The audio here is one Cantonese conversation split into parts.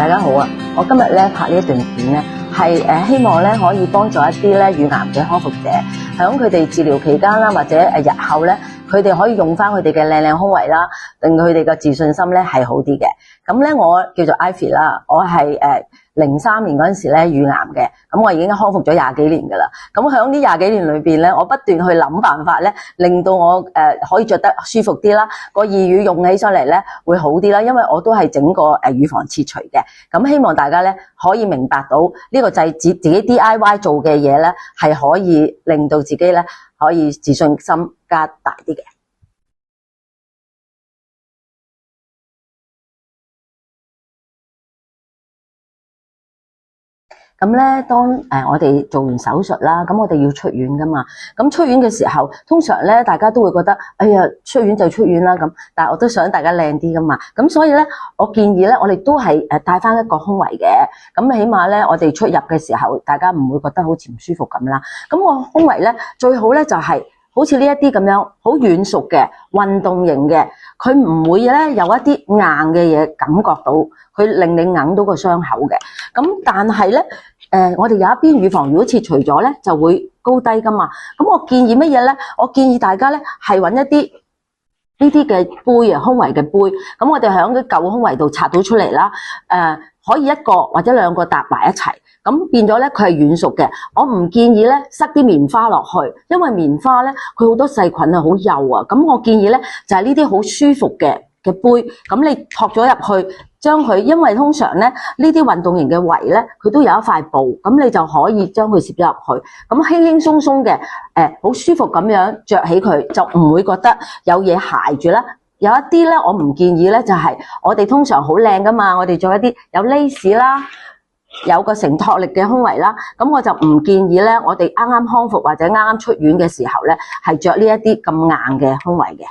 大家好啊！我今日咧拍呢一段片咧，係希望咧可以幫助一啲咧乳癌嘅康復者，響佢哋治療期間啦，或者日後咧，佢哋可以用翻佢哋嘅靚靚胸圍啦，令佢哋嘅自信心咧係好啲嘅。咁咧我叫做 Ivy 啦，我係03年嗰陣時咧乳癌嘅，咁我已經康復咗20幾年噶啦。咁響呢20幾年裏邊咧，我不斷去諗辦法咧，令到我可以着得舒服啲啦，個義乳用起上嚟咧會好啲啦，因為我都係整個乳房切除嘅。咁希望大家咧可以明白到呢個就係自己 DIY 做嘅嘢咧，係可以令到自己咧可以自信心加大啲嘅。咁咧，當我哋做完手術啦，咁我哋要出院噶嘛。咁出院嘅時候，通常咧大家都會覺得，哎呀，出院就出院啦咁。但係我都想大家靚啲噶嘛。咁所以咧，我建議咧，我哋都係帶翻一個胸圍嘅。咁起碼咧，我哋出入嘅時候，大家唔會覺得好似唔舒服咁啦。咁個胸圍咧，最好咧就係好似呢一啲咁樣，好軟熟嘅運動型嘅，佢唔會咧有一啲硬嘅嘢感覺到，佢令你硬到個傷口嘅。咁但係咧，我哋有一邊乳房如果切除咗咧，就會高低噶嘛。咁我建議乜嘢咧？我建議大家咧係揾一啲呢啲嘅杯啊，胸圍嘅杯。咁我哋喺啲舊胸圍度拆到出嚟啦。可以一個或者兩個搭埋一齊，咁變咗咧佢係軟熟嘅。我唔建議咧塞啲棉花落去，因為棉花咧佢好多細菌啊，好幼啊。咁我建議咧就係呢啲好舒服嘅杯，咁你托咗入去，將佢，因為通常咧呢啲運動型嘅圍咧，佢都有一塊布，咁你就可以將佢攝咗入去，咁輕輕鬆鬆嘅，好舒服咁樣着起佢，就唔會覺得有嘢揩住啦。有一啲咧，我唔建議咧，就係我哋通常好靚噶嘛，我哋做一啲有 lace 啦，有個承托力嘅胸圍啦，咁我就唔建議咧，我哋啱啱康復或者啱啱出院嘅時候咧，係着呢一啲咁硬嘅胸圍嘅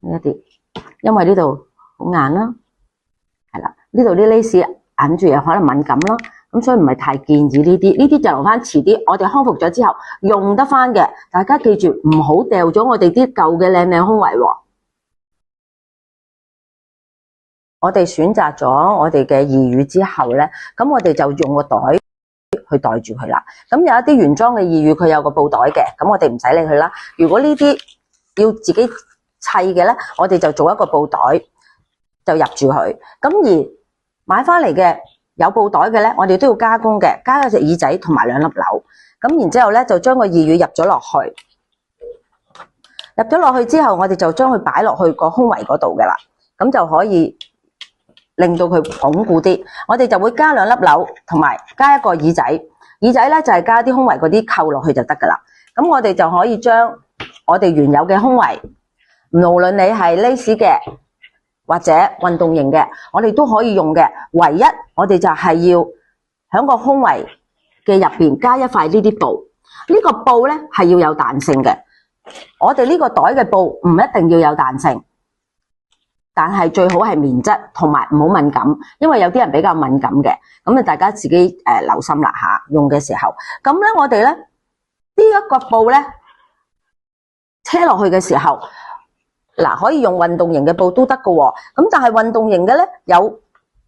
呢一啲，因為呢度好硬啦，係啦，呢度啲 lace 揞住又可能敏感啦，咁所以唔係太建議呢啲，呢啲就留翻遲啲，我哋康復咗之後用得翻嘅，大家記住唔好掉咗我哋啲舊嘅靚靚胸圍喎。我哋選擇咗我哋嘅義乳之後咧，咁我哋就用個袋去袋住佢啦。咁有一啲原裝嘅義乳佢有個布袋嘅，咁我哋唔使理佢啦。如果呢啲要自己砌嘅咧，我哋就做一個布袋就入住佢。咁而買翻嚟嘅有布袋嘅咧，我哋都要加工嘅，加咗隻耳仔同埋2粒鈕。咁然之後咧就將個義乳入咗落去，入咗落去之後，我哋就將佢擺落去個胸圍嗰度嘅啦，咁就可以令到佢鞏固啲，我哋就會加2粒鈕，同埋加一個耳仔。耳仔咧就係加啲胸圍嗰啲扣落去就得噶啦。咁我哋就可以將我哋原有嘅胸圍，無論你係 lace 嘅或者運動型嘅，我哋都可以用嘅。唯一我哋就係要喺個胸圍嘅入邊加一塊呢啲布。呢個布咧係要有彈性嘅。我哋呢個袋嘅布唔一定要有彈性。但係最好係棉質，同埋唔好敏感，因為有啲人比較敏感嘅，咁大家自己留心啦吓，用嘅時候。咁咧我哋咧呢一個布咧車落去嘅時候，嗱可以用運動型嘅布都得㗎喎。咁但係運動型嘅咧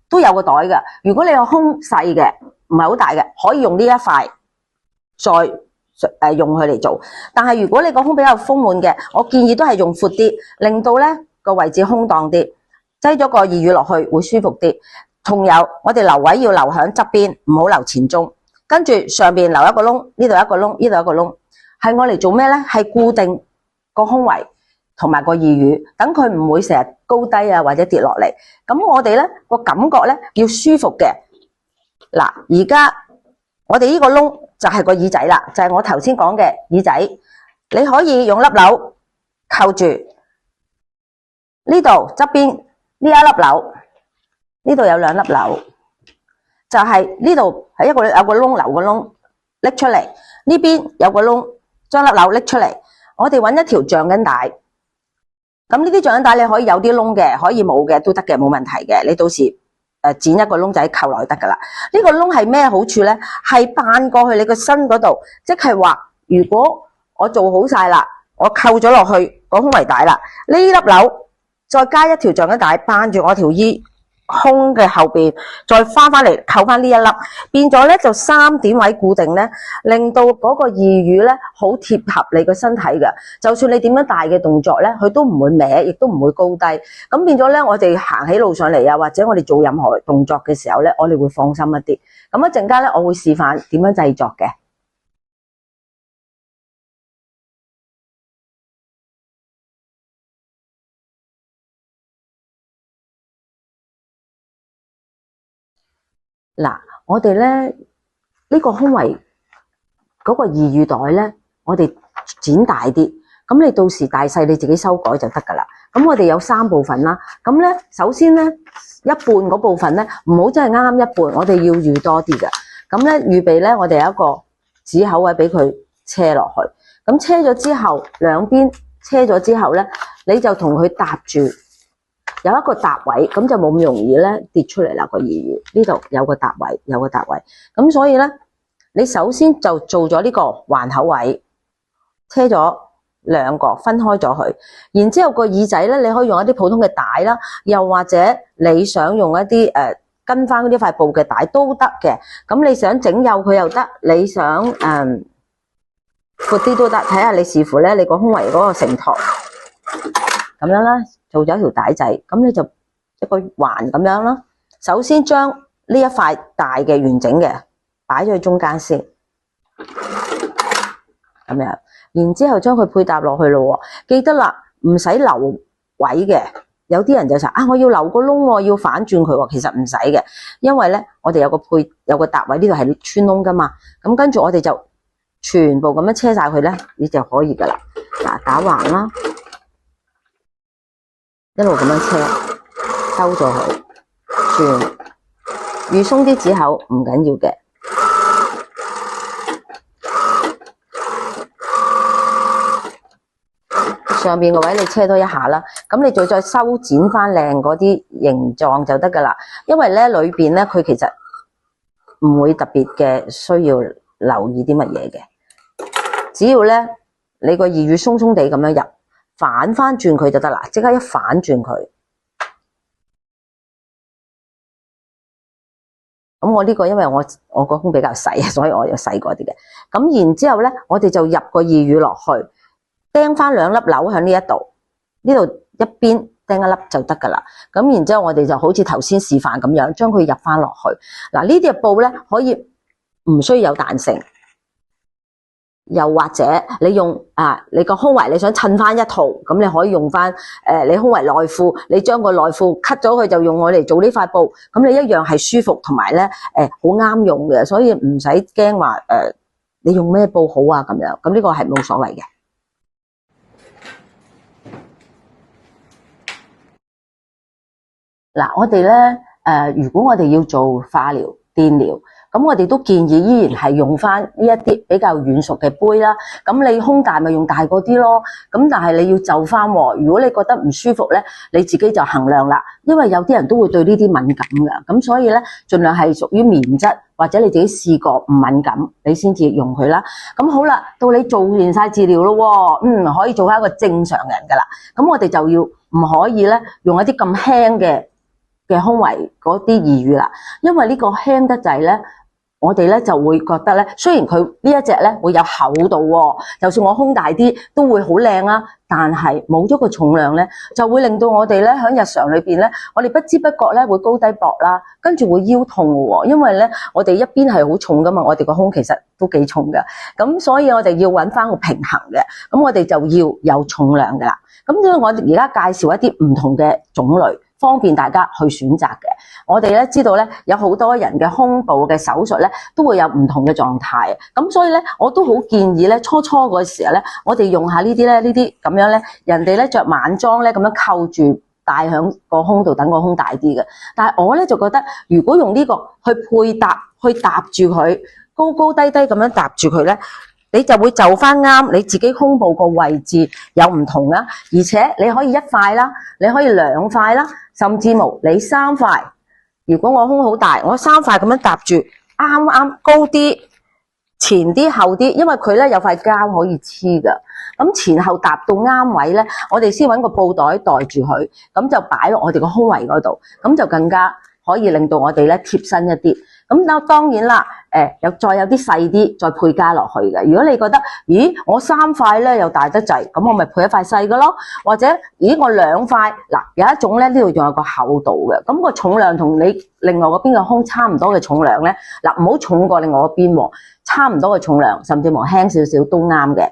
都有個袋嘅。如果你有胸細嘅，唔係好大嘅，可以用呢一塊再用佢嚟做。但係如果你個胸比較豐滿嘅，我建議都係用闊啲，令到咧個位置空蕩啲，擠咗個義乳落去會舒服啲。仲有我哋留位要留喺側邊，唔好留前中。跟住上邊留一個窿，呢度一個窿，呢度一個窿，係我嚟做咩咧？係固定個胸圍同埋個義乳，等佢唔會成日高低啊或者跌落嚟。咁我哋咧個感覺咧要舒服嘅。嗱，而家我哋呢個窿就係個耳仔啦，就係我頭先講嘅耳仔。你可以用粒鈕扣住。呢度側邊呢一粒鈕，呢度有2粒鈕，就係呢度係有個窿，留個窿拎出嚟。呢邊有個窿，將粒鈕拎出嚟。我哋揾一條橡筋帶，咁呢啲橡筋帶你可以有啲窿嘅，可以冇嘅都得嘅，冇問題嘅。你到時剪一個窿仔扣落去得噶啦。呢個窿係咩好處咧？係扮過去你個身嗰度，即係話如果我做好晒啦，我扣咗落去個胸圍帶啦，呢粒鈕再加一條橡筋帶，扳住我條衣胸嘅後邊，再翻嚟扣翻呢一粒，變咗咧就3點位固定咧，令到嗰個義乳咧好貼合你個身體嘅。就算你點樣大嘅動作咧，佢都唔會歪，亦都唔會高低。咁變咗咧，我哋行起路上嚟啊，或者我哋做任何動作嘅時候咧，我哋會放心一啲。咁一陣間咧，我會示範點樣製作嘅。嗱，我哋咧呢個胸圍嗰個義乳袋咧，我哋剪大啲，咁你到時大細你自己修改就得噶啦。咁我哋有3部分啦，咁咧首先咧一半嗰部分咧唔好真係啱啱一半，我哋要預多啲嘅。咁咧預備咧，我哋有一個止口位俾佢車落去。咁車咗之後，兩邊車咗之後咧，你就同佢搭住。有一個搭位，咁就冇咁容易咧跌出嚟啦。個義乳呢度有個搭位，有個搭位，咁所以咧，你首先就做咗呢個環口位，車咗2個分開咗佢，然之後個耳仔咧，你可以用一啲普通嘅帶啦，又或者你想用一啲跟翻呢塊布嘅帶都得嘅。咁你想整幼佢又得，你想闊啲都得，睇下你視乎咧你個胸圍嗰個承托咁樣啦。做咗條帶仔，咁你就一個環咁樣啦。首先將呢一塊大嘅完整嘅擺咗去中間先，咁樣，然之後將佢配搭落去咯。記得啦，唔使留位嘅。有啲人就話啊，我要留個窿喎，要反轉佢喎。其實唔使嘅，因為咧我哋有個搭位，呢度係穿窿噶嘛。咁跟住我哋就全部咁樣車晒佢咧，你就可以噶啦。嗱，打橫啦。一路咁樣車，收咗佢，轉，預鬆啲指口唔緊要嘅。上邊個位你車多一下啦，咁你再修剪翻靚嗰啲形狀就得噶啦。因為咧裏邊咧佢其實唔會特別嘅需要留意啲乜嘢嘅，只要咧你個義乳鬆鬆地咁樣入。反翻轉佢就得啦，即刻一反轉佢。咁我呢個因為我個胸比較細，所以我有細個啲嘅。咁然之後咧，我哋就入個義乳落去，釘翻2粒紐喺呢一度，呢度一邊釘一粒就得噶啦。咁然之後我哋就好似頭先示範咁樣，將佢入翻落去。嗱，呢啲布咧可以唔需要有彈性。又或者你用你個胸圍你想襯翻一套，咁你可以用翻你胸圍內褲，你將個內褲 cut 咗佢就用我嚟做呢塊布，咁你一樣係舒服同埋咧好啱用嘅，所以唔使驚話你用咩布好啊咁樣，咁呢個係冇所謂嘅。嗱，我哋咧如果我哋要做化療、電療。咁我哋都建議依然係用翻呢一啲比較軟熟嘅杯啦。咁你胸大咪用大嗰啲咯。咁但係你要就翻喎。如果你覺得唔舒服咧，你自己就衡量啦。因為有啲人都會對呢啲敏感㗎。咁所以咧，盡量係屬於棉質或者你自己試過唔敏感，你先至用佢啦。咁好啦，到你做完晒治療咯，可以做翻一個正常人㗎啦。咁我哋就要唔可以咧用一啲咁輕嘅胸圍嗰啲義乳啦，因為呢個輕得滯咧。我哋咧就會覺得咧，雖然佢呢一隻咧會有厚度喎，就算我胸大啲都會好靚啦，但係冇咗個重量咧，就會令到我哋咧喺日常裏邊咧，我哋不知不覺咧會高低膊啦，跟住會腰痛喎，因為咧我哋一邊係好重噶嘛，我哋個胸其實都幾重噶，咁所以我哋要揾翻個平衡嘅，咁我哋就要有重量噶啦，咁所以我而家介紹一啲唔同嘅種類。方便大家去選擇嘅，我哋咧知道咧有好多人嘅胸部嘅手術咧都會有唔同嘅狀態，咁所以咧我都好建議咧初嗰時候咧，我哋用下呢啲咁樣咧，人哋咧着晚裝咧咁樣扣住戴響個胸度，等個胸大啲嘅。但係我咧就覺得，如果用呢個去配搭，去搭住佢，高高低低咁樣搭住佢咧。你就會就翻啱你自己胸部個位置有唔同啦，而且你可以一塊啦，你可以2塊啦，甚至乎你3塊。如果我胸好大，我3塊咁樣搭住，啱啱高啲、前啲、後啲，因為佢咧有塊膠可以黐噶。咁前後搭到啱位咧，我哋先揾個布袋袋住佢，咁就擺落我哋個胸圍嗰度，咁就更加可以令到我哋咧貼身一啲。咁當然啦，再有啲細啲再配加落去嘅。如果你覺得，咦，我3塊咧又大得滯，咁我咪配一塊細嘅咯。或者，咦，我2塊，嗱，有一種咧呢度仲有個厚度嘅，咁個重量同你另外嗰邊嘅胸差唔多嘅重量咧，嗱，唔好重過另外嗰邊喎，差唔多嘅重量，甚至乎輕少少都啱嘅。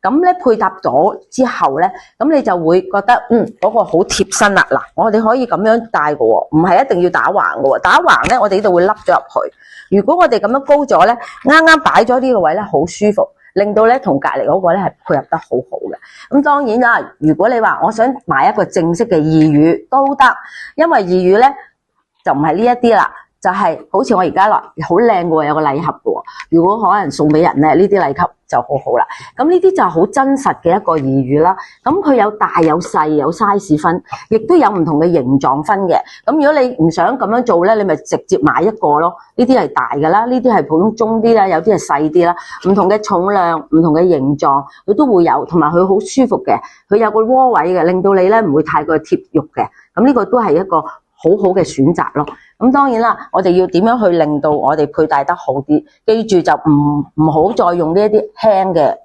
咁咧配搭咗之後咧，咁你就會覺得嗰個好貼身啦。嗱，我哋可以咁樣戴嘅喎，唔係一定要打橫嘅喎。打橫咧，我哋呢度會凹咗入去。如果我哋咁樣高咗咧，啱啱擺咗呢個位咧，好舒服，令到咧同隔離嗰個咧係配合得好好嘅。咁當然啦，如果你話我想買一個正式嘅義乳都得，因為義乳咧就唔係呢一啲啦。就係好似我而家好靚嘅喎，有個禮盒嘅喎。如果可能送俾人咧，呢啲禮盒就好好啦。咁呢啲就好真實嘅一個義乳啦。咁佢有大有細，有 size 分，亦都有唔同嘅形狀分嘅。咁如果你唔想咁樣做咧，你咪直接買一個咯。呢啲係大嘅啦，呢啲係普通中啲啦，有啲係細啲啦。唔同嘅重量、唔同嘅形狀，佢都會有，同埋佢好舒服嘅。佢有個窩位嘅，令到你咧唔會太過貼肉嘅。咁呢個都係一個好好嘅選擇咯。咁當然啦，我哋要點樣去令到我哋佩戴得好啲？記住就唔好再用呢一啲輕嘅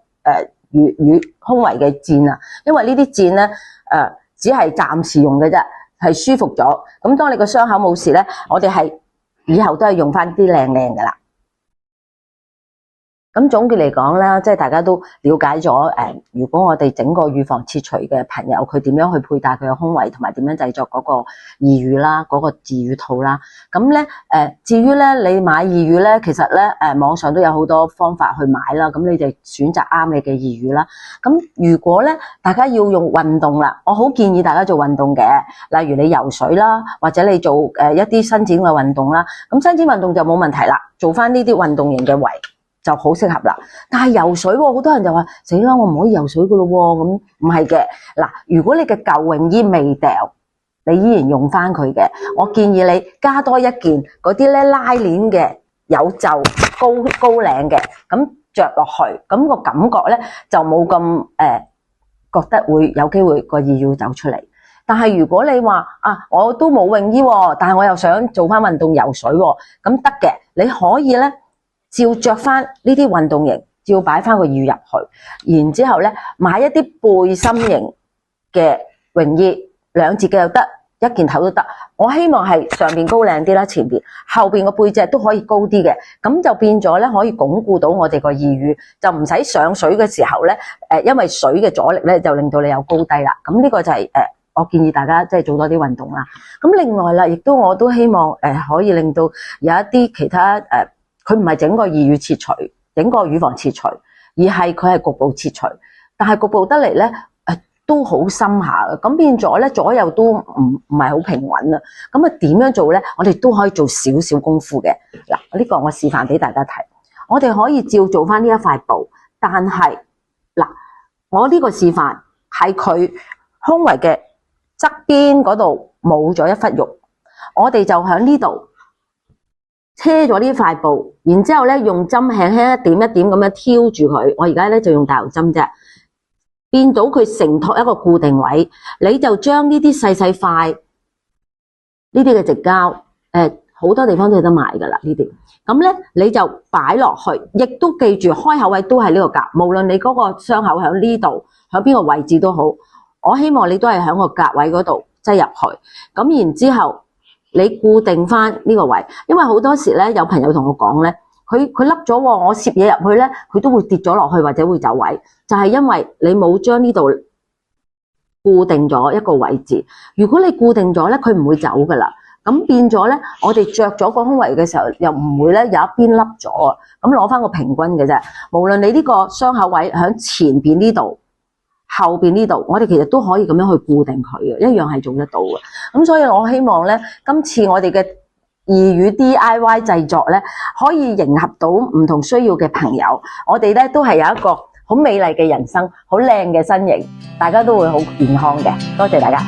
乳胸圍嘅箭啊，因為呢啲箭咧只係暫時用嘅啫，係舒服咗。咁當你個傷口冇事咧，我哋係以後都係用翻啲靚靚㗎啦。咁總結嚟講啦，即係大家都了解咗如果我哋整個預防切除嘅朋友，佢點樣去佩戴佢嘅胸圍，同埋點樣製作嗰個義乳啦，嗰個自乳套啦。咁咧至於咧你買義乳咧，其實咧網上都有好多方法去買啦。咁你就選擇啱你嘅義乳啦。咁如果咧大家要用運動啦，我好建議大家做運動嘅，例如你游水啦，或者你做一啲伸展嘅運動啦。咁伸展運動就冇問題啦，做翻呢啲運動型嘅圍就好適合啦。但係游水喎，好多人就話死啦，我唔可以游水噶咯喎。咁唔係嘅，嗱，如果你嘅舊泳衣未掉，你依然用翻佢嘅，我建議你加多一件嗰啲咧拉鏈嘅有袖高領嘅，咁着落去，咁個感覺咧就冇咁覺得會有機會個義乳走出嚟。但係如果你話我都冇泳衣喎，但係我又想做翻運動游水喎，咁得嘅，你可以咧照着翻呢啲運動型，照擺翻個義乳入去，然之後咧買一啲背心型嘅泳衣，2截嘅又得，一件頭都得。我希望係上邊高領啲啦，前邊後邊個背脊都可以高啲嘅，咁就變咗咧可以鞏固到我哋個義乳，就唔使上水嘅時候咧因為水嘅阻力咧就令到你有高低啦。咁呢個就係我建議大家即係做多啲運動啦。咁另外啦，亦都我都希望可以令到有一啲其他佢唔係整個義乳切除，整個乳房切除，而係佢係局部切除，但係局部得嚟咧都好深下嘅，咁變咗咧左右都唔係好平穩啦。咁點樣做咧？我哋都可以做少少功夫嘅。嗱，呢個我示範俾大家睇。我哋可以照做翻呢一塊布，但係嗱，我呢個示範係佢胸圍嘅側邊嗰度冇咗一忽肉，我哋就喺呢度車咗呢塊布，然之後咧用針輕輕一點一點咁樣挑住佢。我而家咧就用大油針啫，變到佢承托一個固定位。你就將呢啲細細塊呢啲嘅直膠，好多地方都有得賣噶啦呢啲。咁咧你就擺落去，亦都記住開口位都係呢個格，無論你嗰個傷口喺呢度，喺邊個位置都好。我希望你都係喺個格位嗰度擠入去，咁然之後你固定翻呢個位，因為好多時咧有朋友同我講咧，佢凹咗喎，我攝嘢入去咧，佢都會跌咗落去或者會走位，就係因為你冇將呢度固定咗一個位置。如果你固定咗咧，佢唔會走噶啦。咁變咗咧，我哋着咗個胸圍嘅時候，又唔會咧有一邊凹咗啊。咁攞翻個平均嘅啫。無論你呢個傷口位喺前邊呢度，後邊呢度，我哋其實都可以咁樣去固定佢嘅，一樣係做得到嘅。咁所以我希望咧，今次我哋嘅義乳 DIY 製作咧，可以迎合到唔同需要嘅朋友。我哋咧都係有一個好美麗嘅人生，好靚嘅身形，大家都會好健康嘅。多謝大家。